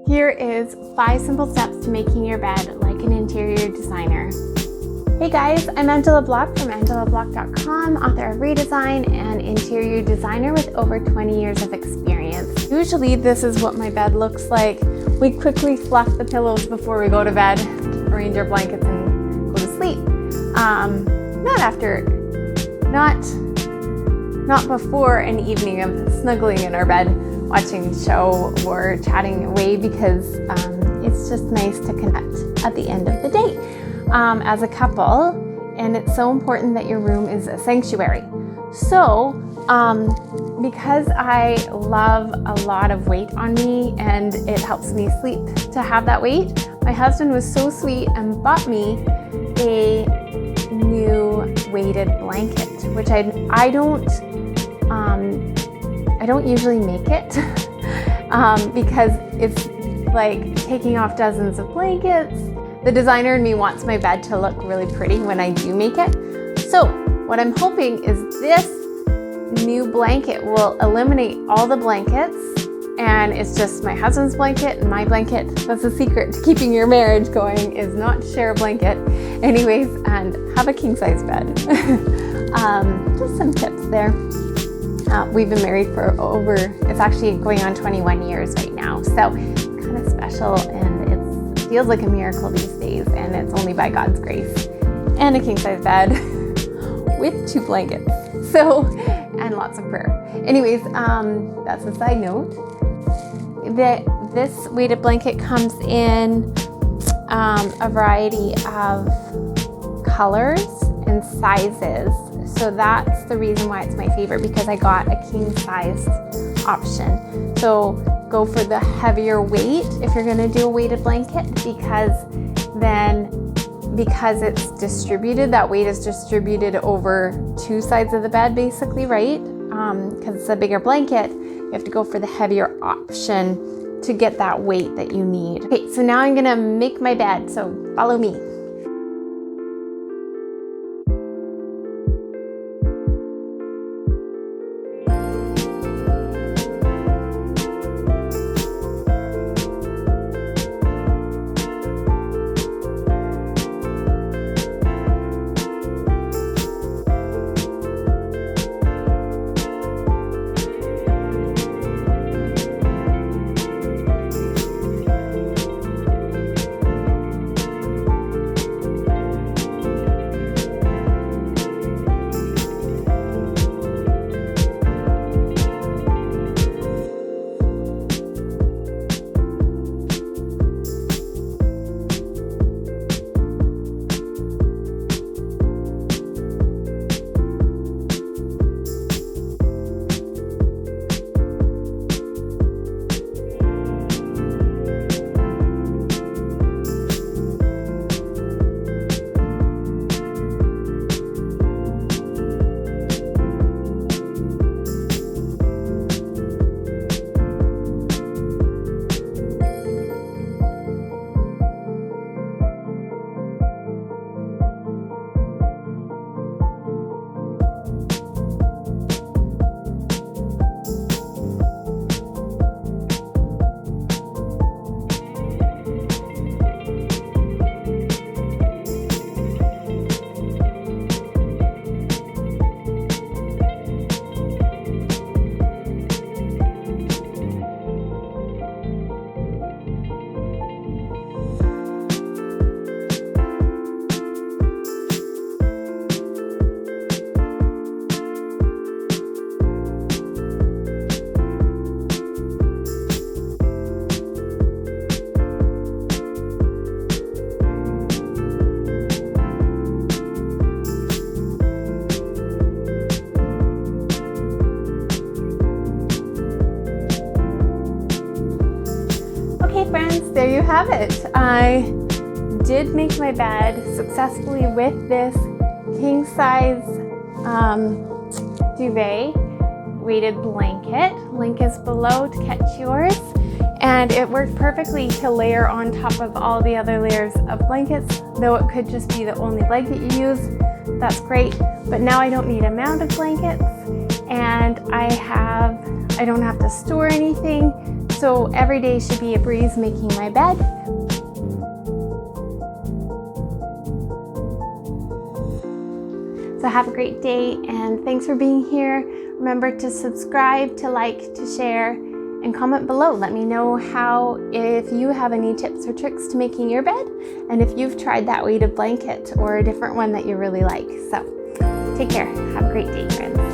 Here is 5 simple steps to making your bed like an interior designer. Hey guys, I'm Angela Block from angelablock.com, author of Redesign and interior designer with over 20 years of experience. Usually this is what my bed looks like. We quickly fluff the pillows before we go to bed, arrange our blankets and go to sleep. Not before an evening of snuggling in our bed, watching a show or chatting away, because it's just nice to connect at the end of the day as a couple. And it's so important that your room is a sanctuary. So because I love a lot of weight on me and it helps me sleep to have that weight, my husband was so sweet and bought me a new weighted blanket, which I don't usually make it because it's like taking off dozens of blankets. The designer in me wants my bed to look really pretty when I do make it. So what I'm hoping is this new blanket will eliminate all the blankets and it's just my husband's blanket and my blanket. That's the secret to keeping your marriage going, is not to share a blanket. Anyways, and have a king size bed. Just some tips there. We've been married for it's actually going on 21 years right now. So kind of special, and it feels like a miracle these days, and it's only by God's grace. And a king size bed with 2 blankets. So, and lots of prayer. Anyways, that's a side note. This weighted blanket comes in a variety of colors and sizes. So that's the reason why it's my favorite, because I got a king size option. So go for the heavier weight if you're going to do a weighted blanket, because it's distributed, that weight is distributed over 2 sides of the bed basically, right? Because it's a bigger blanket, you have to go for the heavier option to get that weight that you need. Okay, so now I'm going to make my bed, so follow me. Friends, there you have it. I did make my bed successfully with this king size duvet weighted blanket. Link is below to catch yours. And it worked perfectly to layer on top of all the other layers of blankets, though it could just be the only blanket you use. That's great. But now I don't need a mound of blankets, and I don't have to store anything. So every day should be a breeze making my bed. So have a great day, and thanks for being here. Remember to subscribe, to like, to share, and comment below. Let me know if you have any tips or tricks to making your bed, and if you've tried that weighted blanket or a different one that you really like. So take care. Have a great day, friends.